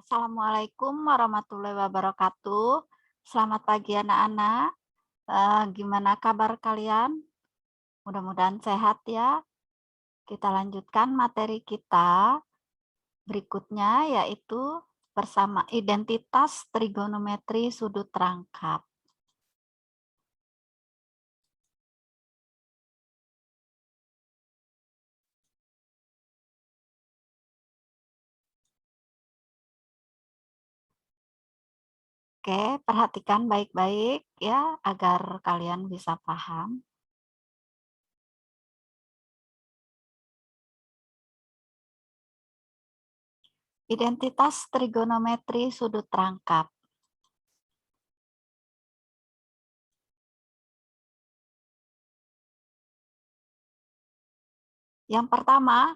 Assalamualaikum warahmatullahi wabarakatuh. Selamat pagi anak-anak. Gimana kabar kalian? Mudah-mudahan sehat ya. Kita lanjutkan materi kita berikutnya, yaitu bersama identitas trigonometri sudut rangkap. Oke, perhatikan baik-baik ya agar kalian bisa paham. Identitas trigonometri sudut rangkap. Yang pertama,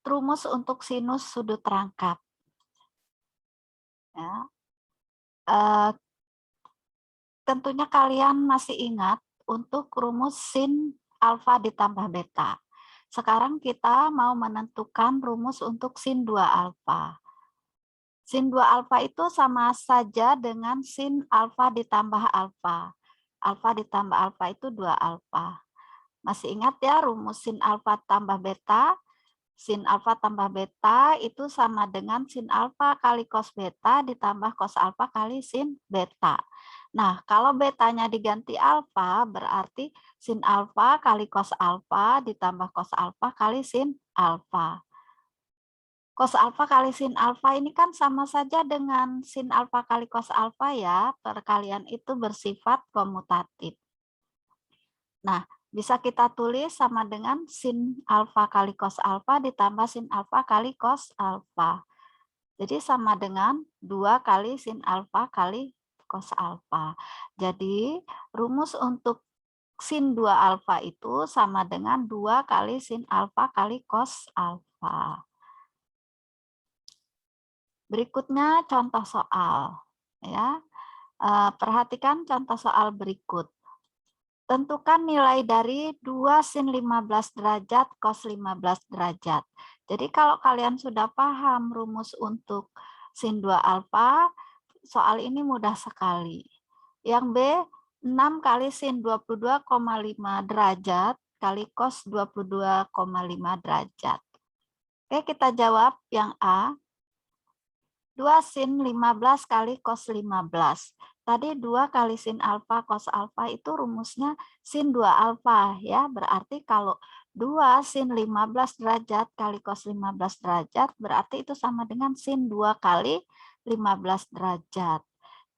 rumus untuk sinus sudut rangkap. Ya. Tentunya kalian masih ingat untuk rumus sin alfa ditambah beta. Sekarang kita mau menentukan rumus untuk sin 2 alfa. Sin 2 alfa itu sama saja dengan sin alfa ditambah alfa. Alfa ditambah alfa itu 2 alfa. Masih ingat ya rumus sin alfa tambah beta? Sin alfa tambah beta itu sama dengan sin alfa kali cos beta ditambah cos alfa kali sin beta. Nah, kalau betanya diganti alfa, berarti sin alfa kali cos alfa ditambah cos alfa kali sin alfa. Cos alfa kali sin alfa ini kan sama saja dengan sin alfa kali cos alfa ya, perkalian itu bersifat komutatif. Nah, bisa kita tulis sama dengan sin alfa kali cos alfa ditambah sin alfa kali cos alfa. Jadi sama dengan 2 kali sin alfa kali cos alfa. Jadi rumus untuk sin 2 alfa itu sama dengan 2 kali sin alfa kali cos alfa. Berikutnya contoh soal. Ya. Perhatikan contoh soal berikut. Tentukan nilai dari 2 sin 15 derajat cos 15 derajat. Jadi kalau kalian sudah paham rumus untuk sin 2 alfa, soal ini mudah sekali. Yang B, 6 kali sin 22,5 derajat kali cos 22,5 derajat. Oke, kita jawab yang A. 2 sin 15 kali cos 15. Tadi 2 kali sin alfa cos alfa itu rumusnya sin 2 alfa ya. Berarti kalau 2 sin 15 derajat kali cos 15 derajat berarti itu sama dengan sin 2 kali 15 derajat.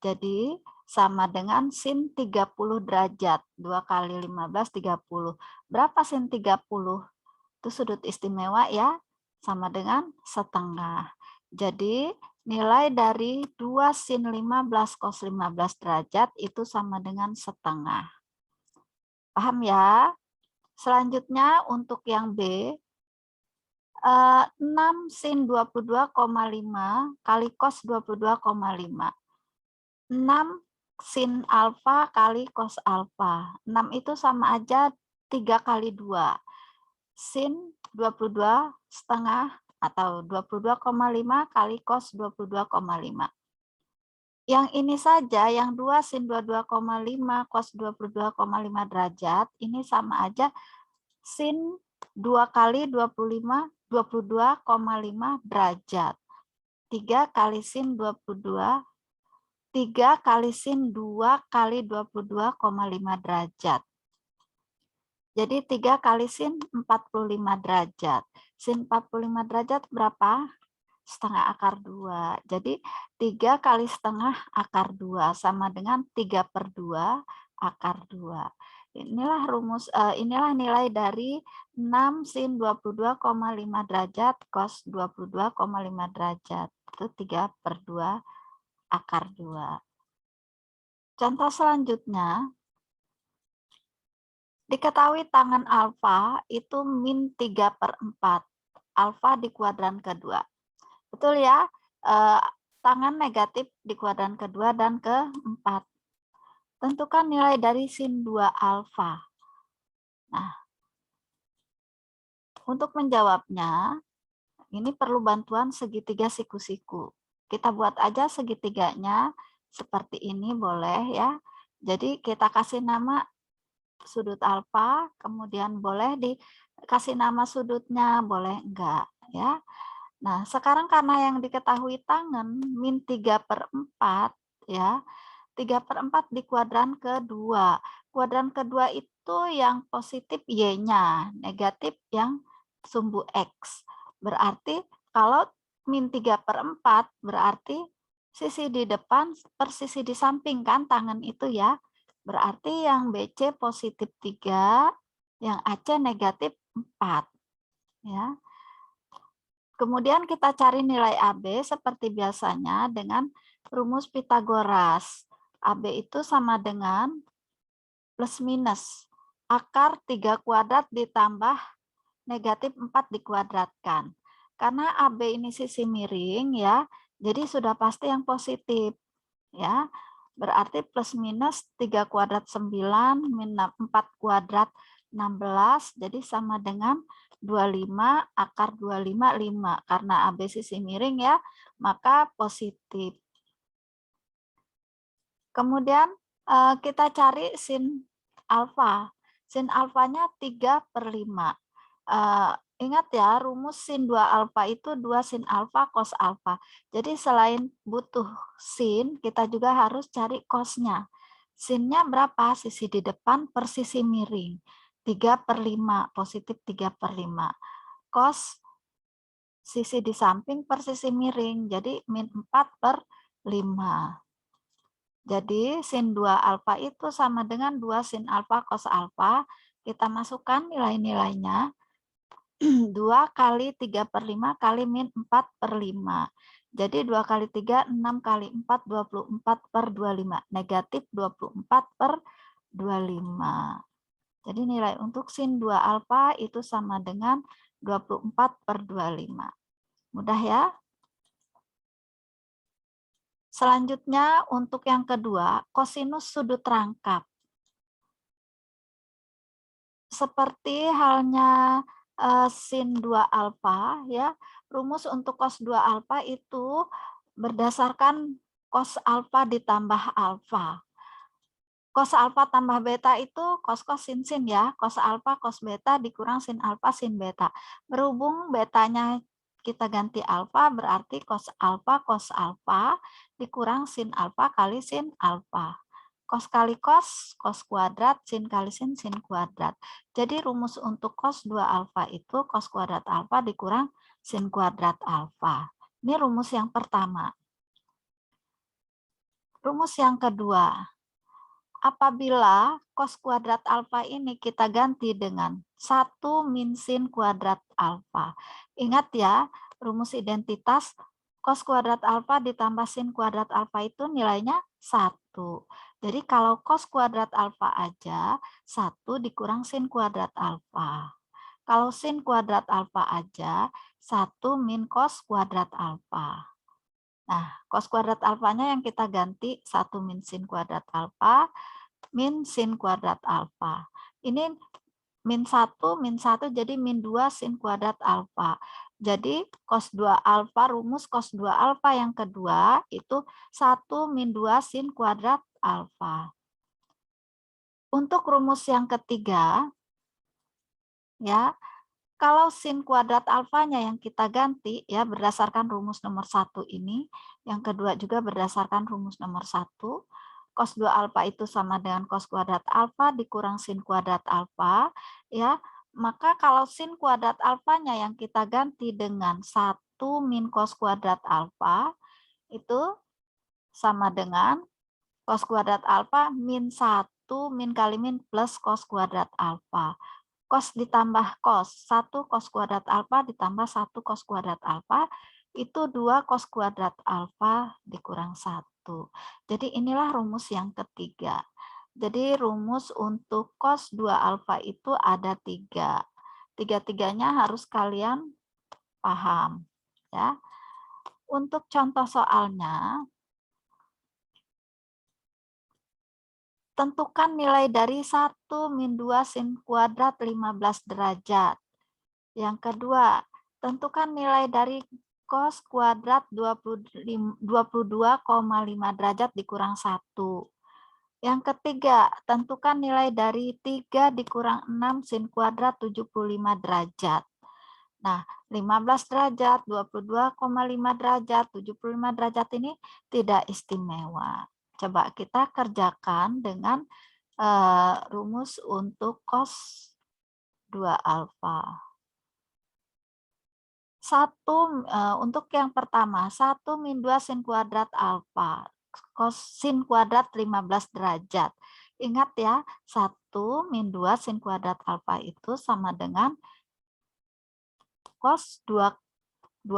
Jadi sama dengan sin 30 derajat. 2 kali 15 30. Berapa sin 30? Itu sudut istimewa ya. Sama dengan setengah. Jadi nilai dari 2 sin 15 cos 15 derajat itu sama dengan setengah. Paham ya? Selanjutnya untuk yang B, 6 sin 22,5 kali cos 22,5. 6 sin alfa kali cos alfa. 6 itu sama aja 3 kali 2. Sin 22 setengah atau 22,5 kali cos 22,5. Yang ini saja, yang 2 sin 22,5 cos 22,5 derajat, ini sama aja sin 2 kali 25, 22,5 derajat. 3 kali sin 22, 3 kali sin 2 kali 22,5 derajat. Jadi 3 kali sin 45 derajat. Sin 45 derajat berapa? Setengah akar 2. Jadi 3 kali setengah akar 2 sama dengan 3/2 akar 2. Inilah rumus, inilah nilai dari 6 sin 22,5 derajat cos 22,5 derajat. Itu 3/2 akar 2. Contoh selanjutnya, diketahui tangan alfa itu min 3/4. Alfa di kuadran kedua. Betul ya? Tangan negatif di kuadran kedua dan keempat. Tentukan nilai dari sin 2 alfa. Nah, untuk menjawabnya, ini perlu bantuan segitiga siku-siku. kita buat aja segitiganya seperti ini boleh ya. Jadi kita kasih nama sudut alfa, kemudian boleh dikasih nama sudutnya, boleh enggak ya. Nah, sekarang karena yang diketahui tangen min 3/4 ya, 3/4 di kuadran kedua. Kuadran kedua itu yang positif Y-nya, negatif yang sumbu X. Berarti kalau min 3/4 berarti sisi di depan per sisi di samping kan tangan itu ya. Berarti yang BC positif 3, yang AC negatif 4. Ya. Kemudian kita cari nilai AB seperti biasanya dengan rumus Pitagoras. AB itu sama dengan plus minus akar 3 kuadrat ditambah negatif 4 dikuadratkan. Karena AB ini sisi miring ya, jadi sudah pasti yang positif ya. Berarti plus minus 3 kuadrat 9 min 4 kuadrat 16, jadi sama dengan 25 akar 25 5. Karena AB sisi miring ya, maka positif. Kemudian kita cari sin alfa. Sin alfanya 3/5. Ingat ya, rumus sin 2 alfa itu 2 sin alfa cos alfa. Jadi selain butuh sin, kita juga harus cari cosnya. Sinnya berapa? Sisi di depan per sisi miring. 3/5, positif 3/5. Cos sisi di samping per sisi miring, jadi min 4/5. Jadi sin 2 alfa itu sama dengan 2 sin alfa cos alfa. Kita masukkan nilai-nilainya. 2 kali 3/5 kali min 4/5. Jadi 2 kali 3, 6 kali 4, 24/25. Negatif 24/25. Jadi nilai untuk sin 2 alfa itu sama dengan 24/25. Mudah ya? Selanjutnya untuk yang kedua, kosinus sudut rangkap. Seperti halnya sin 2 alfa ya, rumus untuk cos 2 alfa itu berdasarkan cos alfa ditambah alfa. Cos alfa tambah beta itu cos sin sin ya, cos alfa cos beta dikurang sin alfa sin beta. Berhubung betanya kita ganti alfa, berarti cos alfa dikurang sin alfa kali sin alfa. Cos kali cos kuadrat, sin kali sin kuadrat. Jadi rumus untuk cos 2 alfa itu cos kuadrat alfa dikurang sin kuadrat alfa. Ini rumus yang pertama. Rumus yang kedua. Apabila cos kuadrat alfa ini kita ganti dengan 1 min sin kuadrat alfa. Ingat ya, rumus identitas cos kuadrat alfa ditambah sin kuadrat alfa itu nilainya 1. Jadi kalau cos kuadrat alfa aja, 1 dikurang sin kuadrat alfa. Kalau sin kuadrat alfa aja, 1 min cos kuadrat alfa. Nah, cos kuadrat alfanya yang kita ganti 1 min sin kuadrat alfa, min sin kuadrat alfa. Ini min 1 jadi min 2 sin kuadrat alfa. Jadi cos 2 alfa, rumus cos 2 alfa yang kedua itu 1 min 2 sin kuadrat alfa. Untuk rumus yang ketiga, ya, kalau sin kuadrat alfanya yang kita ganti ya berdasarkan rumus nomor 1 ini, yang kedua juga berdasarkan rumus nomor 1, cos 2 alfa itu sama dengan cos kuadrat alfa dikurang sin kuadrat alfa, ya. Maka kalau sin kuadrat alfanya yang kita ganti dengan 1 min cos kuadrat alfa itu sama dengan cos kuadrat alfa min 1 min kali min plus cos kuadrat alfa. Cos ditambah cos, 1 cos kuadrat alfa ditambah 1 cos kuadrat alfa, itu 2 cos kuadrat alfa dikurang 1. Jadi inilah rumus yang ketiga. Jadi rumus untuk cos 2 alfa itu ada 3. Tiga-tiganya harus kalian paham. Ya. Untuk contoh soalnya, tentukan nilai dari 1 min 2 sin kuadrat 15 derajat. Yang kedua, tentukan nilai dari cos kuadrat 22,5 derajat dikurang 1. Yang ketiga, tentukan nilai dari 3 dikurang 6 sin kuadrat 75 derajat. Nah, 15 derajat, 22,5 derajat, 75 derajat ini tidak istimewa. Coba kita kerjakan dengan rumus untuk cos 2 alfa. Untuk yang pertama, 1 min 2 sin kuadrat alfa. Cos sin kuadrat 15 derajat. Ingat ya, 1 min 2 sin kuadrat alfa itu sama dengan cos 2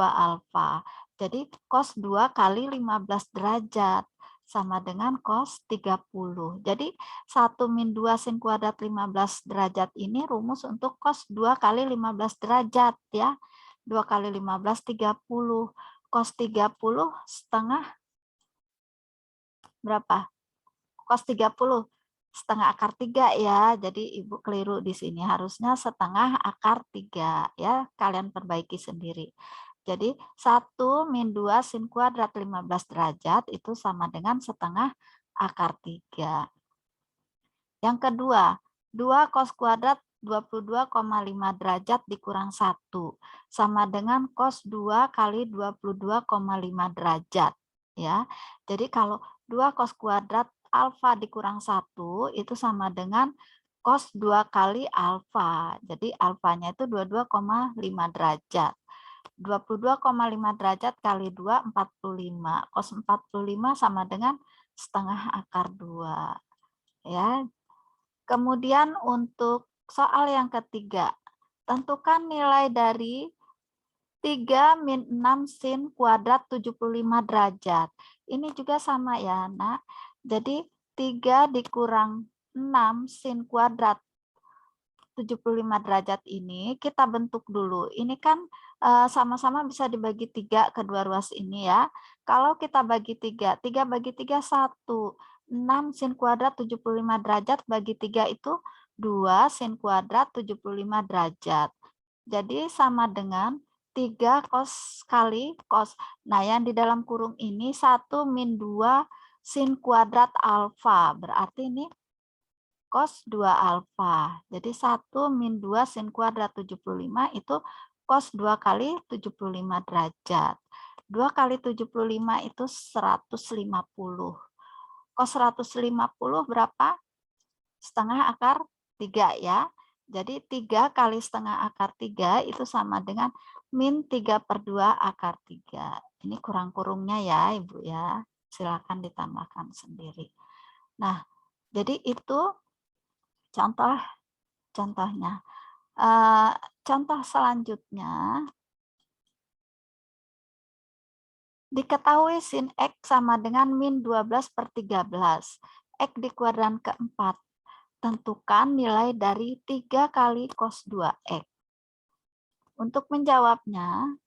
alfa. Jadi cos 2 kali 15 derajat sama dengan cos 30. Jadi 1 min 2 sin kuadrat 15 derajat ini rumus untuk cos 2 kali 15 derajat ya. 2 kali 15 30. Cos 30 setengah berapa? Cos 30 setengah akar 3 ya. Jadi Ibu keliru di sini, harusnya setengah akar 3 ya. Kalian perbaiki sendiri. Jadi 1 min 2 sin kuadrat 15 derajat itu sama dengan setengah akar 3. Yang kedua, 2 cos kuadrat 22,5 derajat dikurang 1 sama dengan cos 2 kali 22,5 derajat ya. Jadi kalau 2 cos kuadrat alfa dikurang 1 itu sama dengan cos 2 kali alfa. Jadi alfanya itu 22,5 derajat. 22,5 derajat kali 2 45. Cos 45 sama dengan setengah akar 2 ya. Kemudian untuk soal yang ketiga, tentukan nilai dari 3 min 6 sin kuadrat 75 derajat. Ini juga sama ya, Nak. Jadi 3 dikurang 6 sin kuadrat 75 derajat ini kita bentuk dulu. Ini kan sama-sama bisa dibagi 3 kedua ruas ini ya. Kalau kita bagi 3, 3 bagi 3 1. 6 sin kuadrat 75 derajat bagi 3 itu 2 sin kuadrat 75 derajat. Jadi sama dengan 3 cos kali cos. Nah, yang di dalam kurung ini 1 min 2 sin kuadrat alfa. Berarti ini cos 2 alfa. Jadi 1 min 2 sin kuadrat 75 itu cos 2 kali 75 derajat. 2 kali 75 itu 150. Cos 150 berapa? Setengah akar 3 ya. Jadi 3 kali setengah akar 3 itu sama dengan min 3/2 akar 3. Ini kurang kurungnya ya Ibu ya. Silakan ditambahkan sendiri. Nah, jadi itu contohnya. Contoh selanjutnya, diketahui sin X sama dengan min 12/13. X di kuadran keempat. Tentukan nilai dari 3 kali cos 2X. Untuk menjawabnya,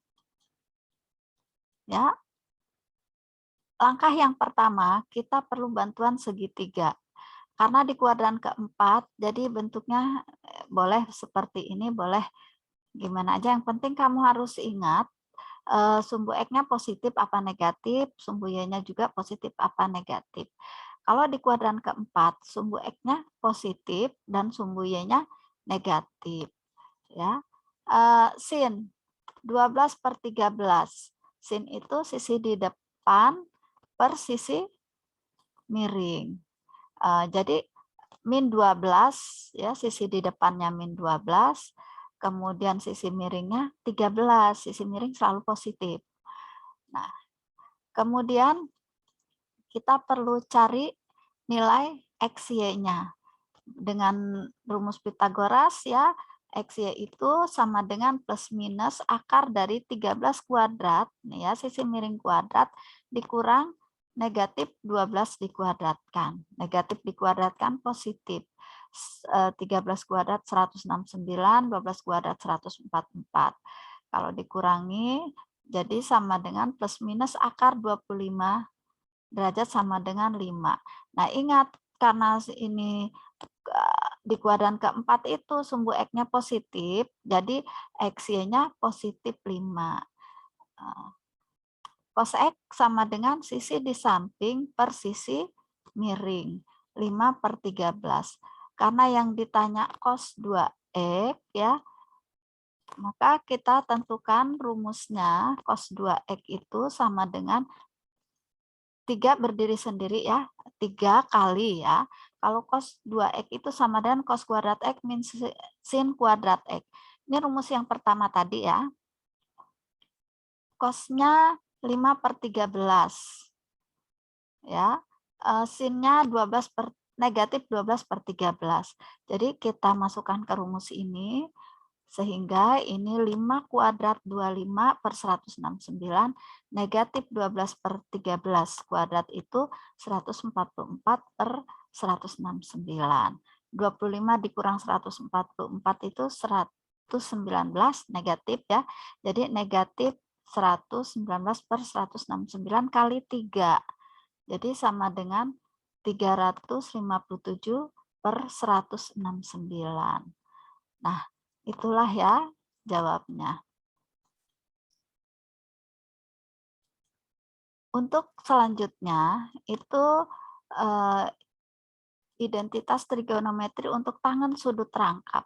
ya, langkah yang pertama, kita perlu bantuan segitiga. Karena di kuadran keempat, jadi bentuknya boleh seperti ini, boleh gimana aja. Yang penting kamu harus ingat, sumbu X-nya positif apa negatif, sumbu Y-nya juga positif apa negatif. Kalau di kuadran keempat, sumbu X-nya positif dan sumbu Y-nya negatif. Ya. Sin 12/13. Sin itu sisi di depan per sisi miring. Jadi min 12 ya, sisi di depannya min 12. Kemudian sisi miringnya 13, sisi miring selalu positif. Nah, kemudian kita perlu cari nilai XY-nya. Dengan rumus Pitagoras ya, XY itu sama dengan plus minus akar dari 13 kuadrat, nih ya, sisi miring kuadrat dikurang negatif 12 dikuadratkan. Negatif dikuadratkan positif. 13 kuadrat 169, 12 kuadrat 144. Kalau dikurangi, jadi sama dengan plus minus akar 25 derajat sama dengan 5. Nah, ingat, karena ini di kuadran keempat itu sumbu X-nya positif, jadi XY-nya positif 5. Cos X sama dengan sisi di samping per sisi miring. 5/13. Karena yang ditanya cos 2X ya, maka kita tentukan rumusnya cos 2X itu sama dengan 3 berdiri sendiri ya, 3 kali ya. Kalau cos 2X itu sama dengan cos kuadrat X min sin kuadrat X. Ini rumus yang pertama tadi ya. Cosnya 5/13. Ya. Sinnya negatif 12/13. Jadi kita masukkan ke rumus ini. Sehingga ini 5 kuadrat 25/169, negatif 12/13 kuadrat itu 144/169. 25 dikurang 144 itu 119 negatif ya. Jadi negatif 119/169 kali 3. Jadi sama dengan 357/169. Nah, itulah ya jawabnya. Untuk selanjutnya itu identitas trigonometri untuk tangen sudut rangkap.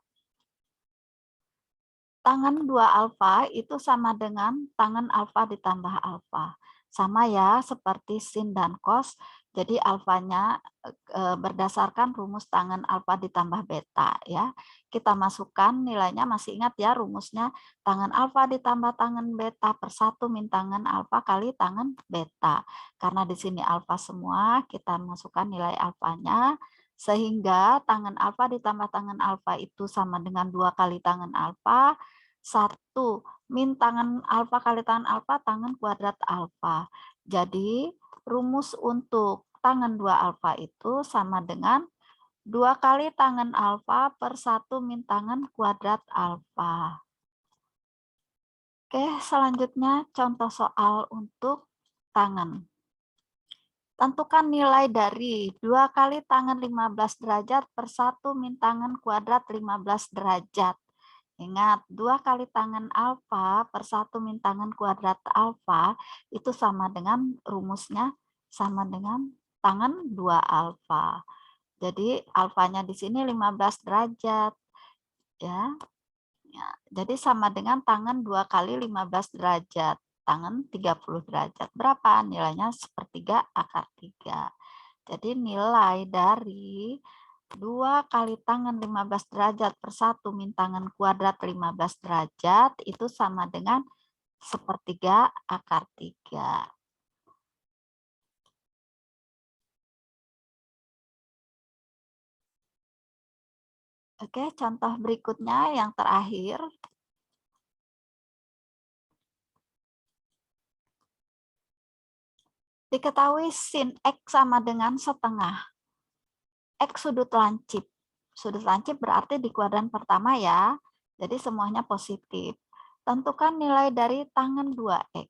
Tangen 2 alfa itu sama dengan tangen alfa ditambah alfa. Sama ya seperti sin dan cos. Jadi alfanya berdasarkan rumus tangen alfa ditambah beta ya. Kita masukkan nilainya, masih ingat ya rumusnya tangen alfa ditambah tangen beta per 1 min tangen alfa kali tangen beta. Karena di sini alfa semua, kita masukkan nilai alfanya sehingga tangen alfa ditambah tangen alfa itu sama dengan 2 kali tangen alfa, 1 min tangen alfa kali tangen alfa, tangen kuadrat alfa. Jadi rumus untuk tangen 2 alfa itu sama dengan 2 kali tangen alfa per 1 min tangen kuadrat alfa. Oke, selanjutnya contoh soal untuk tangen. Tentukan nilai dari 2 kali tangen 15 derajat per 1 min tangen kuadrat 15 derajat. Ingat, 2 kali tangen alfa per 1 min tangen kuadrat alfa itu sama dengan rumusnya sama dengan tangen 2 alfa. Jadi alfanya di sini 15 derajat. Ya. Jadi sama dengan tangen 2 kali 15 derajat. Tangen 30 derajat. Berapa? Nilainya 1/3 akar 3. Jadi nilai dari 2 kali tangen 15 derajat per 1 min tangen kuadrat 15 derajat itu sama dengan 1/3 akar 3. Oke, contoh berikutnya yang terakhir. Diketahui sin X sama dengan setengah. X sudut lancip. Sudut lancip berarti di kuadran pertama ya. Jadi semuanya positif. Tentukan nilai dari tangen 2X.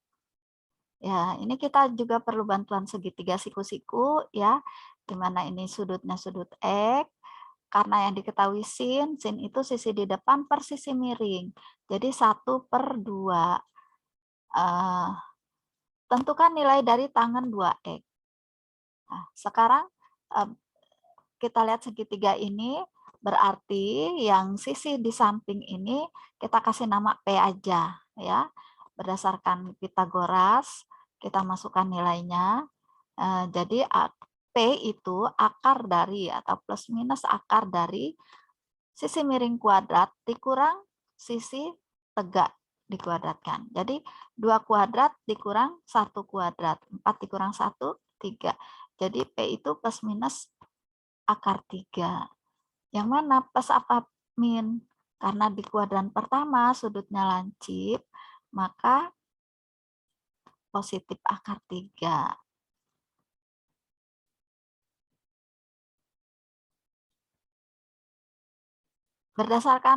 Ya, ini kita juga perlu bantuan segitiga siku-siku ya. Di mana ini sudutnya sudut X. Karena yang diketahui sin itu sisi di depan per sisi miring. Jadi 1/2. Tentukan nilai dari tangen 2X. Nah, sekarang kita lihat segitiga ini, berarti yang sisi di samping ini kita kasih nama P aja ya. Berdasarkan Pitagoras, kita masukkan nilainya. Jadi P itu akar dari atau plus minus akar dari sisi miring kuadrat dikurang sisi tegak dikuadratkan. Jadi 2 kuadrat dikurang 1 kuadrat. 4 dikurang 1, 3. Jadi P itu plus minus akar 3. Yang mana plus apa min? Karena di kuadran pertama sudutnya lancip, maka positif akar 3. Berdasarkan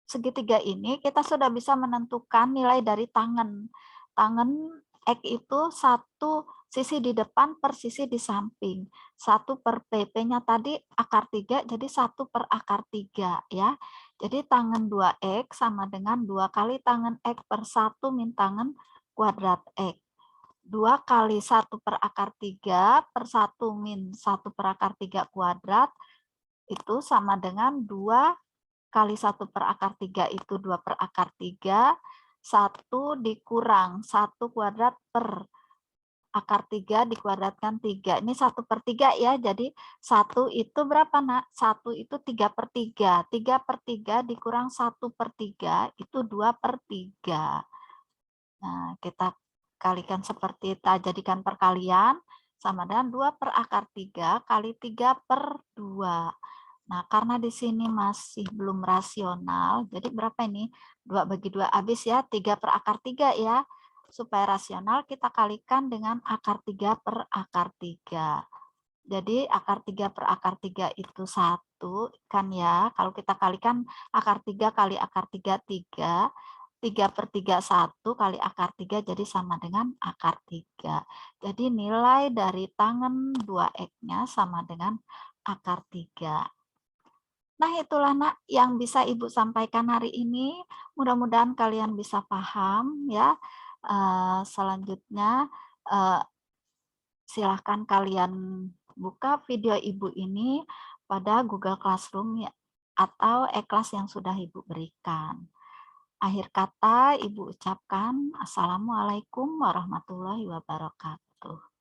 segitiga ini, kita sudah bisa menentukan nilai dari tangen. Tangen X itu 1 sisi di depan per sisi di samping. 1 per PP-nya tadi akar 3, jadi 1 per akar 3. Ya. Jadi tangen 2X sama dengan 2 kali tangen X per 1 min tangen kuadrat X. 2 kali 1 per akar 3 per 1 min 1 per akar 3 kuadrat itu sama dengan 2 kali 1 per akar 3 itu 2 per akar 3, 1 dikurang 1 kuadrat per akar 3 dikuadratkan 3. Ini 1 per 3 ya, jadi 1 itu berapa nak? 1 itu 3 per 3. 3 per 3 dikurang 1 per 3 itu 2 per 3. Nah, kita kalikan seperti kita jadikan perkalian sama dengan 2 per akar 3 kali 3 per 2. Nah, karena di sini masih belum rasional, jadi berapa ini? 2 bagi 2 habis ya, 3 per akar 3 ya. Supaya rasional kita kalikan dengan akar 3 per akar 3. Jadi akar 3 per akar 3 itu 1 kan ya. Kalau kita kalikan akar 3 kali akar 3, 3. 3 per 3, 1 kali akar 3 jadi sama dengan akar 3. Jadi nilai dari tangen 2X-nya sama dengan akar 3. Nah, itulah nak yang bisa Ibu sampaikan hari ini. Mudah-mudahan kalian bisa paham ya. Selanjutnya silahkan kalian buka video Ibu ini pada Google Classroom ya, atau e-kelas yang sudah Ibu berikan. Akhir kata Ibu ucapkan Assalamualaikum warahmatullahi wabarakatuh.